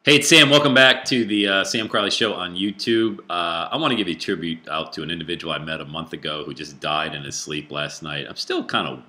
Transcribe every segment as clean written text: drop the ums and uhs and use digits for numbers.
Hey, it's Sam. Welcome back to the Sam Crowley Show on YouTube. I want to give you a tribute out to an individual I met a month ago who just died in his sleep last night. I'm still kind of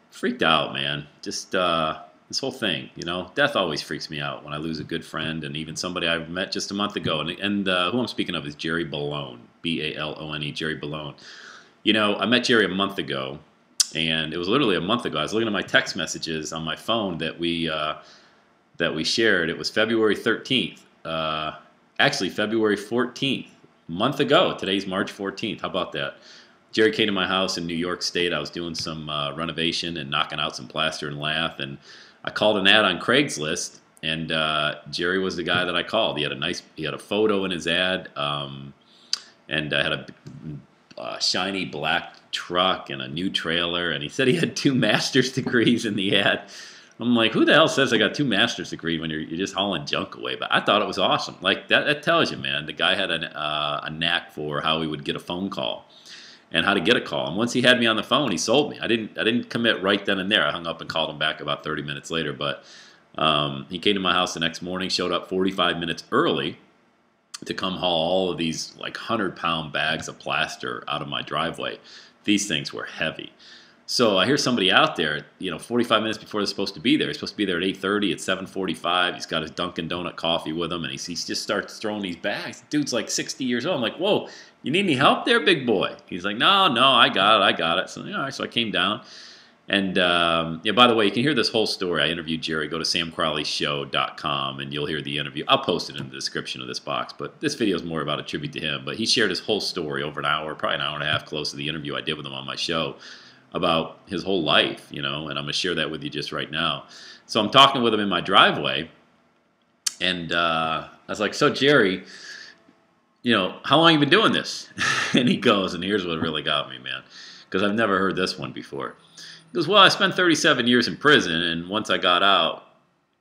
freaked out, man. Just this whole thing, death always freaks me out when I lose a good friend and even somebody I met just a month ago. And who I'm speaking of is Jerry Balone, B-A-L-O-N-E, Jerry Balone. I met Jerry a month ago, and it was literally a month ago. I was looking at my text messages on my phone that we shared. It was February 13th. Actually, February 14th, a month ago. Today's March 14th. How about that? Jerry came to my house in New York State. I was doing some renovation and knocking out some plaster and lath, and I called an ad on Craigslist, and Jerry was the guy that I called. He had a photo in his ad, and I had a shiny black truck and a new trailer, and he said he had 2 master's degrees in the ad. I'm like, who the hell says I got 2 master's degrees when you're just hauling junk away? But I thought it was awesome. Like, that tells you, man, the guy had a knack for how he would get a phone call and how to get a call. And once he had me on the phone, he sold me. I didn't commit right then and there. I hung up and called him back about 30 minutes later. But he came to my house the next morning, showed up 45 minutes early to come haul all of these like 100-pound bags of plaster out of my driveway. These things were heavy. So I hear somebody out there, 45 minutes before they're supposed to be there. He's supposed to be there at 8:30. It's 7:45. He's got his Dunkin' Donut coffee with him, and he just starts throwing these bags. The dude's like 60 years old. I'm like, whoa, you need any help there, big boy? He's like, no, I got it. So, all right, so I came down. And, by the way, you can hear this whole story. I interviewed Jerry. Go to samcrowleyshow.com, and you'll hear the interview. I'll post it in the description of this box, but this video is more about a tribute to him. But he shared his whole story over an hour, probably an hour and a half close to the interview I did with him on my show, about his whole life, and I'm going to share that with you just right now. So I'm talking with him in my driveway, and I was like, so Jerry, how long have you been doing this? And he goes, and here's what really got me, man, because I've never heard this one before. He goes, well, I spent 37 years in prison, and once I got out,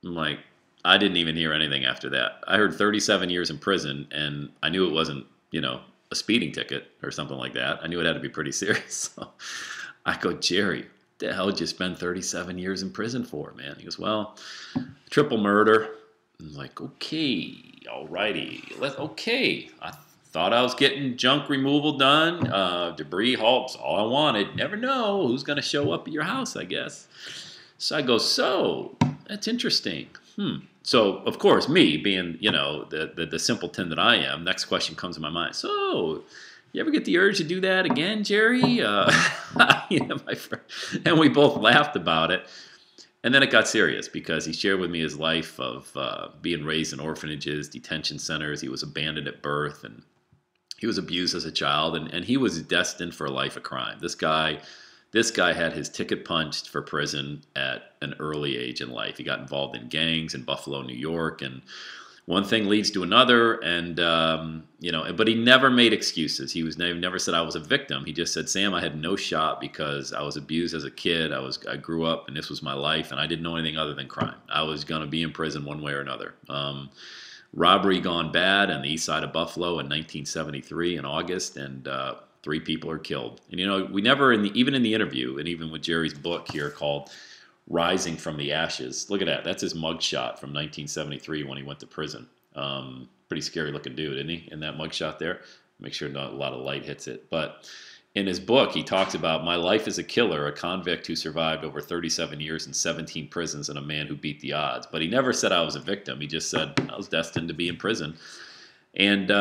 I'm like, I didn't even hear anything after that. I heard 37 years in prison, and I knew it wasn't, a speeding ticket or something like that. I knew it had to be pretty serious. So I go, Jerry, what the hell did you spend 37 years in prison for, man? He goes, well, triple murder. I'm like, okay, all righty. Okay. I thought I was getting junk removal done, debris hauls, all I wanted. Never know who's going to show up at your house, I guess. So I go, so that's interesting. So, of course, me being, the simpleton that I am, next question comes to my mind. So, you ever get the urge to do that again, Jerry? My friend, and we both laughed about it. And then it got serious because he shared with me his life of being raised in orphanages, detention centers. He was abandoned at birth, and he was abused as a child, and he was destined for a life of crime. This guy had his ticket punched for prison at an early age in life. He got involved in gangs in Buffalo, New York, and one thing leads to another, and but he never made excuses. He never said I was a victim. He just said, Sam, I had no shot because I was abused as a kid. I grew up, and this was my life, and I didn't know anything other than crime. I was going to be in prison one way or another. Robbery gone bad on the east side of Buffalo in 1973 in August, and 3 people are killed. And we never, even in the interview, and even with Jerry's book here called Rising from the Ashes. Look at that. That's his mugshot from 1973 when he went to prison. Pretty scary looking dude, isn't he? In that mugshot there. Make sure not a lot of light hits it. But in his book, he talks about my life as a killer, a convict who survived over 37 years in 17 prisons, and a man who beat the odds. But he never said I was a victim. He just said I was destined to be in prison. And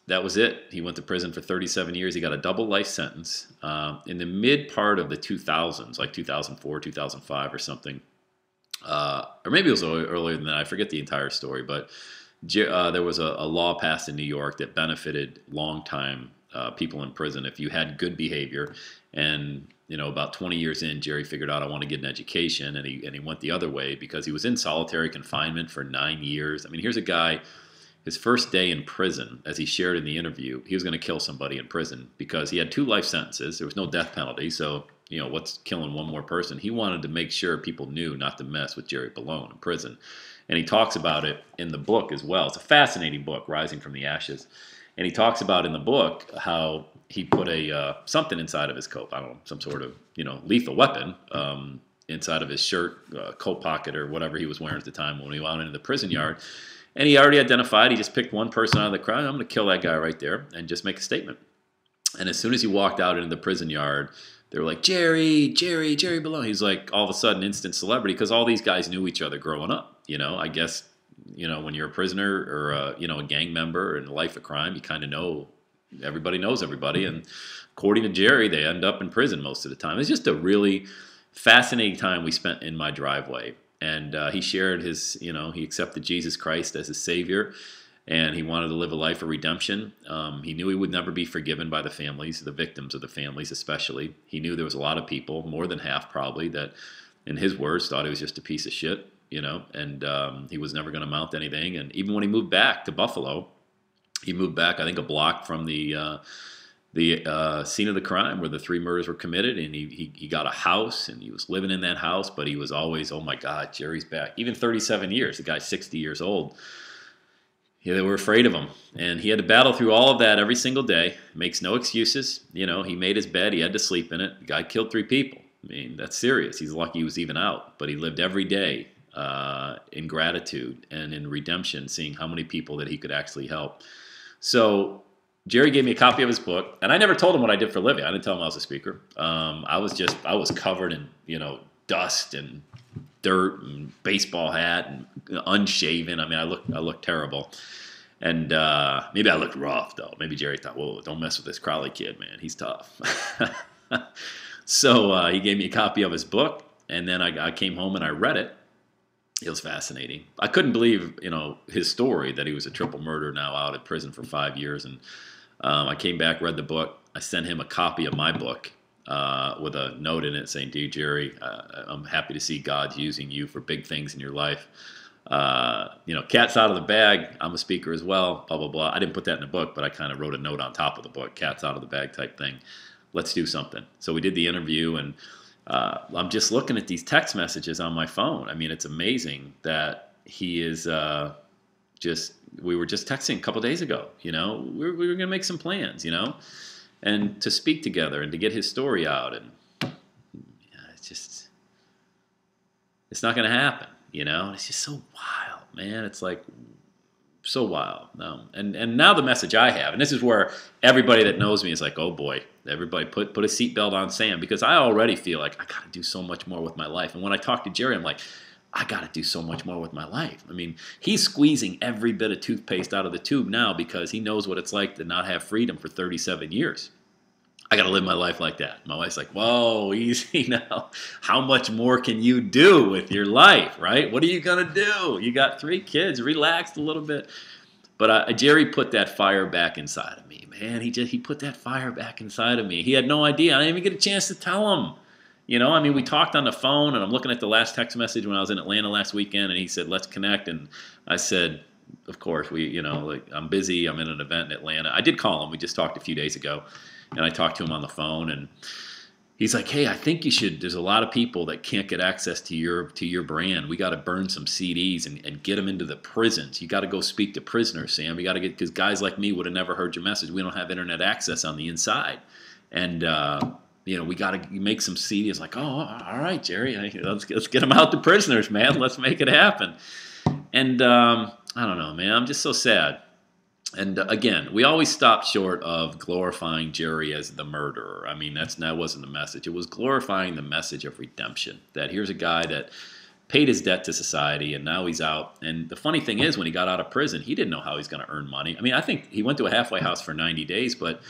that was it. He went to prison for 37 years. He got a double life sentence. In the mid part of the 2000s, like 2004, 2005 or something, or maybe it was earlier than that. I forget the entire story, but there was a law passed in New York that benefited long-time people in prison if you had good behavior. And about 20 years in, Jerry figured out I want to get an education, and he went the other way because he was in solitary confinement for 9 years. I mean, here's a guy. His first day in prison, as he shared in the interview, he was going to kill somebody in prison because he had 2 life sentences. There was no death penalty, so, what's killing one more person? He wanted to make sure people knew not to mess with Jerry Balone in prison. And he talks about it in the book as well. It's a fascinating book, Rising from the Ashes. And he talks about in the book how he put something inside of his coat. I don't know, some sort of, lethal weapon, inside of his shirt, coat pocket, or whatever he was wearing at the time when he went into the prison yard. And he already identified, he just picked one person out of the crowd. I'm going to kill that guy right there and just make a statement. And as soon as he walked out into the prison yard, they were like, Jerry Balone. He's like, all of a sudden, instant celebrity, because all these guys knew each other growing up. I guess, when you're a prisoner or, a gang member in a life of crime, you kind of know, everybody knows everybody. And according to Jerry, they end up in prison most of the time. It's just a really fascinating time we spent in my driveway. And he shared his, he accepted Jesus Christ as his Savior. And he wanted to live a life of redemption. He knew he would never be forgiven by the families, the victims of the families especially. He knew there was a lot of people, more than half probably, that, in his words, thought he was just a piece of shit, and he was never going to amount to anything. And even when he moved back to Buffalo, he moved back, I think, a block from the scene of the crime where the 3 murders were committed, and he got a house, and he was living in that house, but he was always, oh my God, Jerry's back. Even 37 years, the guy's 60 years old. Yeah, they were afraid of him, and he had to battle through all of that every single day. Makes no excuses. He made his bed. He had to sleep in it. The guy killed 3 people. I mean, that's serious. He's lucky he was even out, but he lived every day in gratitude and in redemption, seeing how many people that he could actually help. So Jerry gave me a copy of his book, and I never told him what I did for a living. I didn't tell him I was a speaker. I was covered in dust and dirt and baseball hat and unshaven. I mean, I looked terrible. And maybe I looked rough, though. Maybe Jerry thought, whoa, don't mess with this Crowley kid, man. He's tough. So he gave me a copy of his book, and then I came home and I read it. It was fascinating. I couldn't believe, his story, that he was a triple murderer now out of prison for 5 years. And I came back, read the book. I sent him a copy of my book with a note in it saying, "Dear Jerry, I'm happy to see God's using you for big things in your life. Cat's out of the bag. I'm a speaker as well, blah, blah, blah." I didn't put that in the book, but I kind of wrote a note on top of the book, cat's out of the bag type thing. Let's do something. So we did the interview, and I'm just looking at these text messages on my phone. I mean, it's amazing that he is we were just texting a couple days ago, we were going to make some plans, and to speak together and to get his story out. And it's not going to happen, It's just so wild, man. It's like so wild. And now the message I have, and this is where everybody that knows me is like, oh boy, everybody put a seatbelt on Sam, because I already feel like I got to do so much more with my life. And when I talk to Jerry, I'm like, I got to do so much more with my life. I mean, he's squeezing every bit of toothpaste out of the tube now because he knows what it's like to not have freedom for 37 years. I got to live my life like that. My wife's like, whoa, easy now. How much more can you do with your life, right? What are you going to do? You got 3 kids. Relax a little bit. But Jerry put that fire back inside of me, man. He put that fire back inside of me. He had no idea. I didn't even get a chance to tell him. I mean, we talked on the phone, and I'm looking at the last text message when I was in Atlanta last weekend, and he said, let's connect. And I said, of course, I'm busy. I'm in an event in Atlanta. I did call him. We just talked a few days ago. And I talked to him on the phone, and he's like, hey, I think you should. There's a lot of people that can't get access to your brand. We got to burn some CDs and get them into the prisons. You got to go speak to prisoners, Sam. You got to because guys like me would have never heard your message. We don't have internet access on the inside. And, we got to make some CDs. Like, oh, all right, Jerry, let's get them out to prisoners, man. Let's make it happen. And I don't know, man. I'm just so sad. And again, we always stopped short of glorifying Jerry as the murderer. I mean, that wasn't the message. It was glorifying the message of redemption, that here's a guy that paid his debt to society, and now he's out. And the funny thing is, when he got out of prison, he didn't know how he's going to earn money. I mean, I think he went to a halfway house for 90 days, but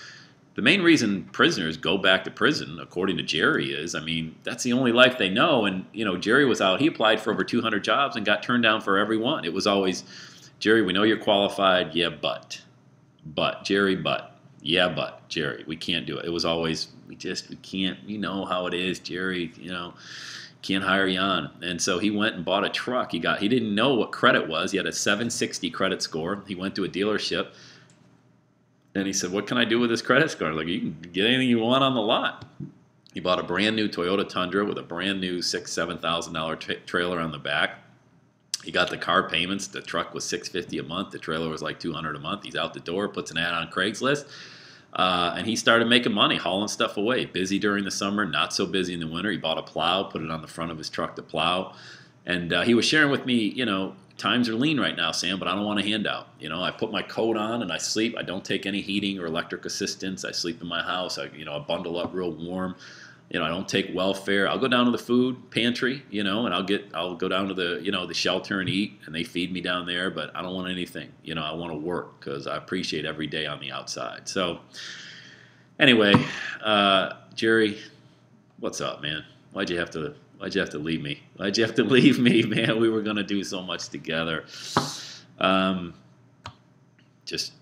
the main reason prisoners go back to prison, according to Jerry, is, I mean, that's the only life they know. And, Jerry was out. He applied for over 200 jobs and got turned down for every one. It was always, Jerry, we know you're qualified. Yeah, but, Jerry, yeah, but, Jerry, we can't do it. It was always, we can't, how it is, Jerry, can't hire you on. And so he went and bought a truck. He didn't know what credit was. He had a 760 credit score. He went to a dealership, and he said, what can I do with this credit score? Like, you can get anything you want on the lot. He bought a brand new Toyota Tundra with a brand new $6,000, $7,000 trailer on the back. He got the car payments. The truck was $650 a month. The trailer was like $200 a month. He's out the door, puts an ad on Craigslist. And he started making money, hauling stuff away. Busy during the summer, not so busy in the winter. He bought a plow, put it on the front of his truck to plow. And he was sharing with me, times are lean right now, Sam, but I don't want a handout. I put my coat on and I sleep. I don't take any heating or electric assistance. I sleep in my house. I bundle up real warm. I don't take welfare. I'll go down to the food pantry, and I'll go down to the shelter and eat, and they feed me down there. But I don't want anything. I want to work because I appreciate every day on the outside. So anyway, Jerry, what's up, man? Why'd you have to leave me? Why'd you have to leave me, man? We were gonna do so much together. Just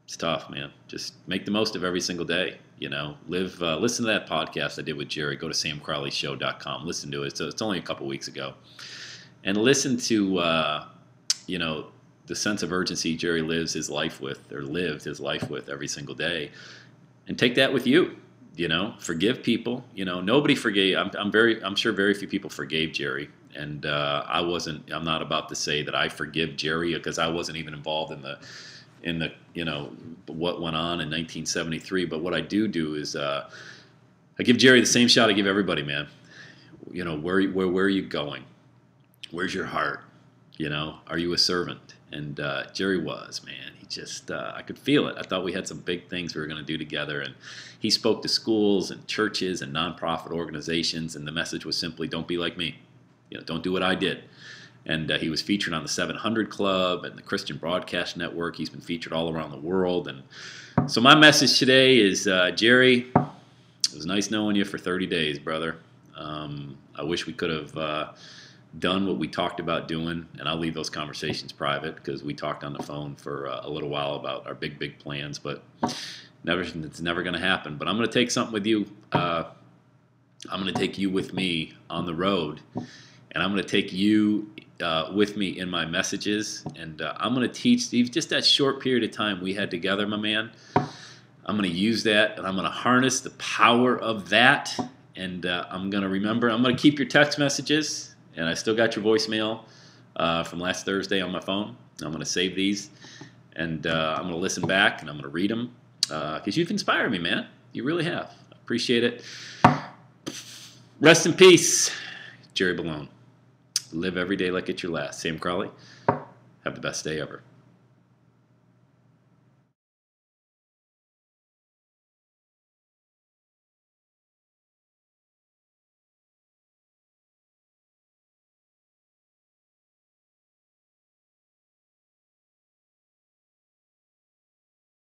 it's tough, man. Just make the most of every single day. Listen to that podcast I did with Jerry. Go to samcrowleyshow.com. Listen to it. So it's only a couple weeks ago, and listen to the sense of urgency Jerry lived his life with every single day, and take that with you. Forgive people. Nobody forgave. I'm sure very few people forgave Jerry, and I'm not about to say that I forgive Jerry because I wasn't even involved in the what went on in 1973. But what I do is I give Jerry the same shot I give everybody, man. Where are you going? Where's your heart? Are you a servant? And Jerry was, man. He just I could feel it. I thought we had some big things we were going to do together. And he spoke to schools and churches and nonprofit organizations, and the message was simply, don't be like me. Don't do what I did. And he was featured on the 700 Club and the Christian Broadcast Network. He's been featured all around the world. And so my message today is, Jerry, it was nice knowing you for 30 days, brother. I wish we could have done what we talked about doing. And I'll leave those conversations private because we talked on the phone for a little while about our big plans. But it's never going to happen. But I'm going to take something with you. I'm going to take you with me on the road. And I'm going to take you with me in my messages, and I'm going to teach Steve just that short period of time we had together, my man. I'm going to use that, and I'm going to harness the power of that, and I'm going to keep your text messages, and I still got your voicemail from last Thursday on my phone. I'm going to save these, and I'm going to listen back, and I'm going to read them, because you've inspired me, man. You really have. I appreciate it. Rest in peace, Jerry Balone. Live every day like it's your last. Sam Crowley, have the best day ever.